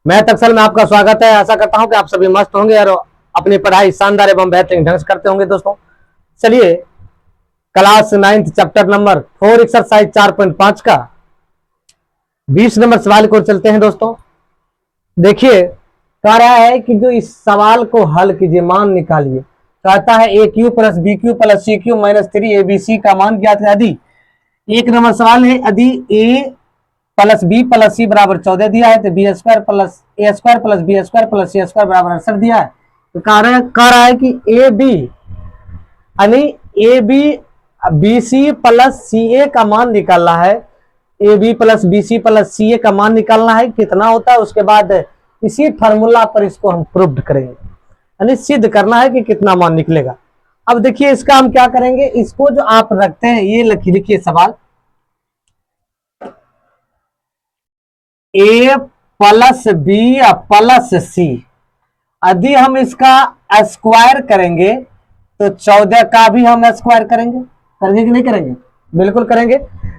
Math Excel में आपका स्वागत है। आशा करता हूं कि आप सभी मस्त होंगे और अपनी पढ़ाई शानदार एवं बेहतरीन ढंग से करते होंगे। दोस्तों चलिए क्लास 9 चैप्टर नंबर 4 एक्सरसाइज 4.5 का 20 नंबर सवाल को चलते हैं। दोस्तों देखिए कह रहा है कि जो इस सवाल को हल कीजिए, मान निकालिए। कहता है a cube plus B cube plus C cube minus 3 का मान ज्ञात है। यदि एक नंबर सवाल है, यदि a plus b plus c बराबर 14 दिया है तो b square plus a square plus b square plus c square बराबर 68 दिया है। तो कह रहा है कि ए बी यानी a b b c plus c a का मान निकालना है। A b plus b c plus c a का मान निकालना है, कितना होता है। उसके बाद इसी फॉर्मूला पर इसको हम प्रूव करेंगे, यानी सिद्ध करना है कि कितना मान निकलेगा। अब देखिए इसका हम क्या करेंगे, इसको जो आप रखते हैं ये लिखिए सवाल ए प्लस बी प्लस सी। यदि हम इसका स्क्वायर करेंगे तो 14 का भी हम स्क्वायर करेंगे कि नहीं करेंगे? बिल्कुल करेंगे।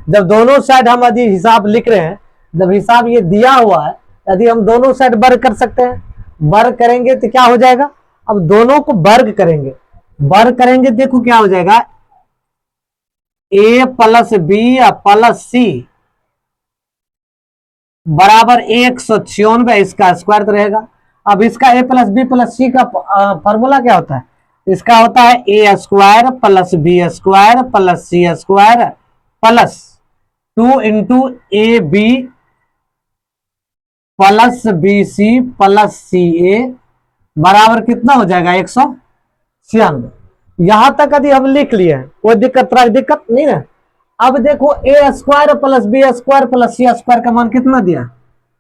जब दोनों साइड हम यदि हिसाब लिख रहे हैं, जब हिसाब ये दिया हुआ है, यदि हम दोनों साइड वर्ग कर सकते हैं, वर्ग करेंगे तो क्या हो जाएगा। अब दोनों को वर्ग करेंगे देखो क्या हो जाएगा, a plus b plus c बराबर 196। इसका स्क्वायर तो रहेगा। अब इसका a plus b plus c का फॉर्मूला क्या होता है? इसका होता है a square plus b square plus c square plus 2 into a b plus b c plus c a बराबर कितना हो जाएगा 196। यहां तक यदि हम लिख लिए, कोई दिक्कत नहीं है। अब देखो a square plus b square plus c square का मान कितना दिया?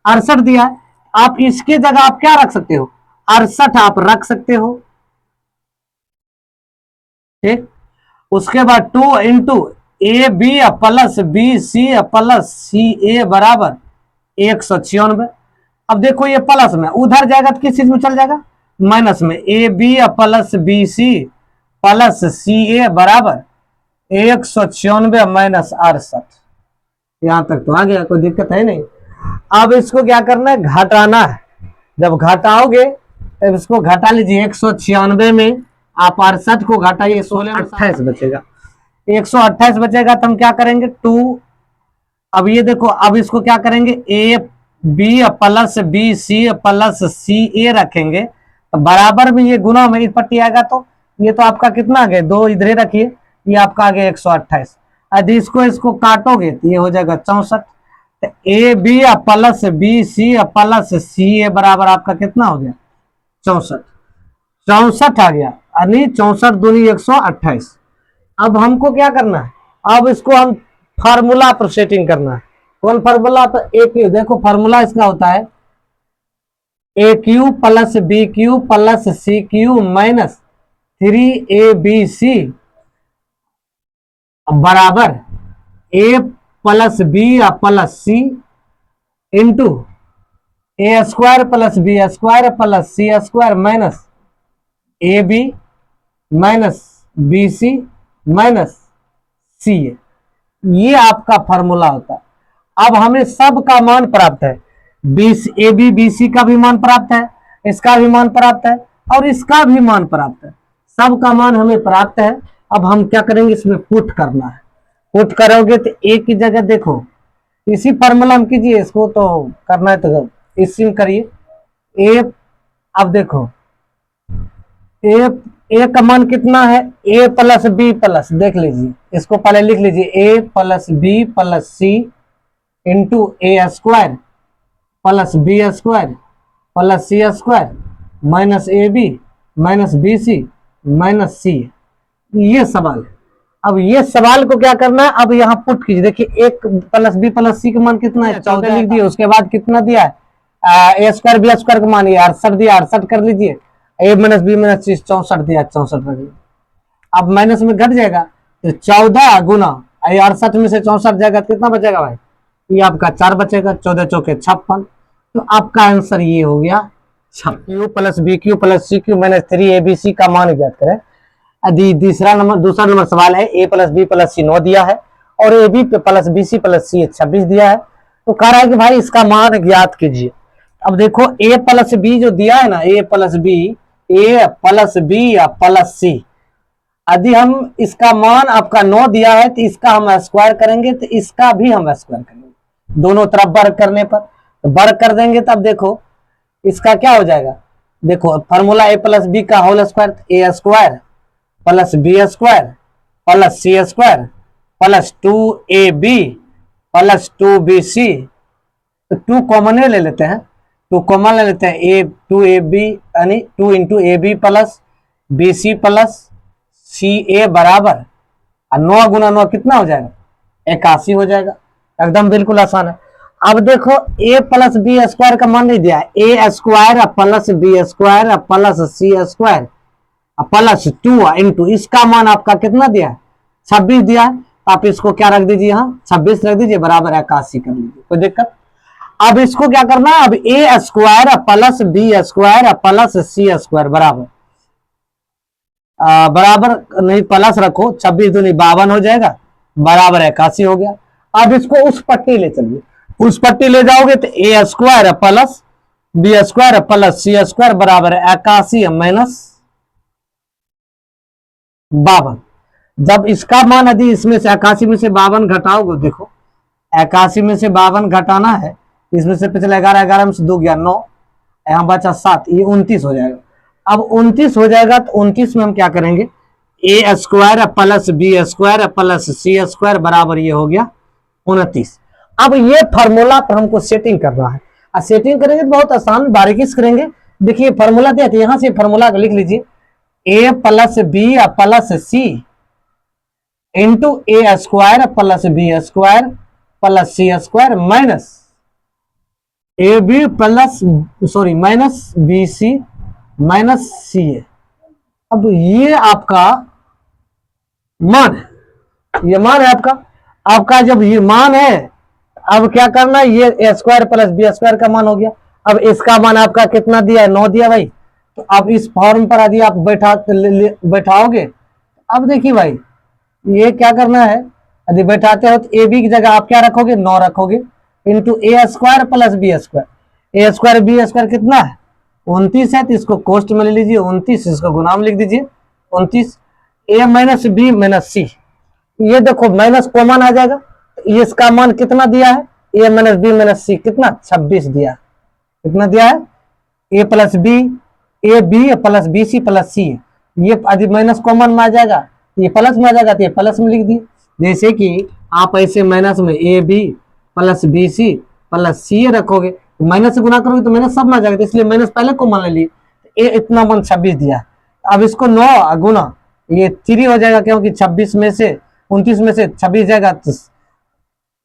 68 दिया है। आप इसके जगह आप क्या रख सकते हो? 68 आप रख सकते हो। ठीक, उसके बाद 2 into a b plus b c plus c a बराबर 196। अब देखो ये प्लस में उधर जाएगा तो किस चीज में चल जाएगा? माइनस में। A b plus b c plus c a बराबर 196 माइनस 68। यहां तक तो आ गया, कोई दिक्कत है नहीं। अब इसको क्या करना है? घटाना है। जब घटाओगे तब इसको घटा लीजिए। 196 में आप 68 को घटाइए, 16 28 बचेगा। 128 बचेगा तो हम क्या करेंगे 2। अब ये देखो, अब इसको क्या करेंगे, a b plus b c plus c a रखेंगे तो बराबर में ये गुना में पट्टी आएगा। तो ये तो आपका कितना आ गया, 2 इधर रखिए, ये आपका आ गया 128। यदि इसको काटोगे तो ये हो जाएगा 64। तो a b plus b c plus c a बराबर आपका कितना हो गया 64 आ गया, यानी 64 दूनी 128। अब हमको क्या करना है, अब इसको हम फार्मूला पर सेटिंग करना है। कौन फार्मूला? तो ए क्यू। देखो फार्मूला इसका होता है a cube plus B cube plus C cube minus 3abc बराबर a plus b plus c into a square plus b square plus c square minus a b minus b c minus c. ये आपका formula होता है। अब हमें सब का मान प्राप्त है, ए बी बी सी का भी मान प्राप्त है, इसका भी मान प्राप्त है और इसका भी मान प्राप्त है। सब का मान हमें प्राप्त है। अब हम क्या करेंगे, इसमें पुट करना है। पुट करोगे तो ए की जगह देखो इसी फॉर्मूला में कीजिए, इसको तो करना है तो इसी में करिए। ए, अब देखो ए का मान कितना है, ए प्लस बी प्लस, देख लीजिए इसको पहले लिख लीजिए, a plus b plus c into a square plus b square plus c square minus a b minus b c minus c. ये सवाल है। अब ये सवाल को क्या करना है, अब यहाँ पुट कीजिए। देखिए एक प्लस बी प्लस सी का मान कितना है 14 लिख दिए। उसके बाद कितना दिया है ए स्क्वायर बी स्क्वायर का मान 68 दिया, 68 कर लीजिए। ए माइनस बी माइनस सी 64 दिया, 64 कर लीजिए। अब माइनस में घट जाएगा तो 14 गुना 68 में से 64 जाएगा तो कितना बचेगा भाई? ये आपका 4 बचेगा। 14 चौके 56। तो आपका आंसर ये हो गया 56। Cube plus B cube plus सी क्यू माइनस 3abc का मान ज्ञात करें। यदि दूसरा नंबर सवाल है a plus b plus c 9 दिया है और a b plus b c plus c 26 दिया है। तो कह रहा है कि भाई इसका मान ज्ञात कीजिए। अब देखो a प्लस बी जो दिया है ना, a plus B, a plus B या प्लस सी, यदि हम इसका मान आपका 9 दिया है तो इसका हम स्क्वायर करेंगे तो इसका भी हम स्क्वायर करेंगे, दोनों तरफ वर्ग करने पर। तो वर्ग कर देंगे तब देखो इसका क्या हो जाएगा, देखो फॉर्मूला a प्लस बी का whole square, a square plus b square plus c square plus 2ab plus 2bc। तो 2 कॉमन ले लेते हैं, 2 कॉमन ले लेते हैं, ए 2ab यानी 2 into a b plus b c plus c a बराबर 9 गुना 9 कितना हो जाएगा, 81 हो जाएगा। एकदम बिल्कुल आसान है। अब देखो a प्लस बी स्क्वायर का मान नहीं दिया है, a square plus b square plus c square plus 2 into इसका मान आपका कितना दिया है, 26 दिया है। आप इसको क्या रख दीजिए, यहाँ 26 रख दीजिए, बराबर 81 कर लीजिए, कोई दिक्कत। अब इसको क्या करना है, अब a square plus b square plus c square बराबर बराबर नहीं प्लस रखो, 26 दूनी 52 हो जाएगा, बराबर 81 हो गया। अब इसको उस पट्टी ले चलिए, उस पट्टी ले जाओगे तो a square plus b square plus c square बराबर 81 माइनस 52। जब इसका मान यदि इसमें से 81 में से 52 घटाओगे, देखो 81 में से 52 घटाना है, इसमें से पिछले 11, 11 में से 2 गया 9, यहाँ बचा 7, ये 29 हो जाएगा। अब 29 हो जाएगा तो 29 में हम क्या करेंगे, a square plus b square plus c square बराबर ये हो गया 29। अब ये फार्मूला पर हमको सेटिंग करना है, और सेटिंग करेंगे तो बहुत आसान, बारीकी से करेंगे। देखिए फार्मूला दिया था, यहां से फार्मूला लिख लीजिए, a plus b plus c into a square plus b square plus c square minus a b plus sorry minus b c minus c a. अब ये आपका मान है, ये मान है आपका। आपका जब ये मान है, अब क्या करना है, ये ए स्क्वायर प्लस बी स्क्वायर का मान हो गया। अब इसका मान आपका कितना दिया है, 9 दिया भाई। तो अब इस फॉर्म पर यदि आप बैठाओगे, अब देखिए भाई ये क्या करना है, यदि बैठाते हो तो ए बी की जगह आप क्या रखोगे, 9 रखोगे into a square plus b square. A square B square कितना है, 29 है, तो इसको कोष्ट में ले लीजिए 29, इसको गुणाम लिख दीजिए 29, ए माइनस बी माइनस सी। ये देखो माइनस कॉमन आ जाएगा, ये इसका मान कितना दिया है, a minus b minus c कितना 26 दिया, कितना दिया है, a plus b, a b plus b c plus c. ये यदि माइनस कॉमन में आ जाएगा, ये प्लस में आ जाएगा, तो ये प्लस में लिख दिए। जैसे कि आप ऐसे माइनस में a b plus b c plus c रखोगे, माइनस से गुना करोगे तो माइनस सब में आ जाएगा, इसलिए माइनस पहले कॉमन ले लिए। ए इतना मान 26 दिया, अब इसको 9 गुना ये 3 हो जाएगा, क्योंकि 26 में से 29 में से 26 जाएगा,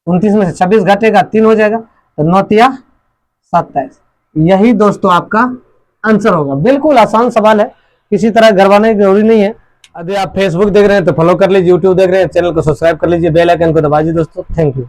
29 में से 26 घटेगा 3 हो जाएगा, तो 9 तिया 27। यही दोस्तों आपका आंसर होगा। बिल्कुल आसान सवाल है, किसी तरह घरवाने की जरूरी नहीं है। यदि आप फेसबुक देख रहे हैं तो फॉलो कर लीजिए, यूट्यूब देख रहे हैं चैनल को सब्सक्राइब कर लीजिए, बेल आइकन को दबा दीजिए दोस्तों। Thank you.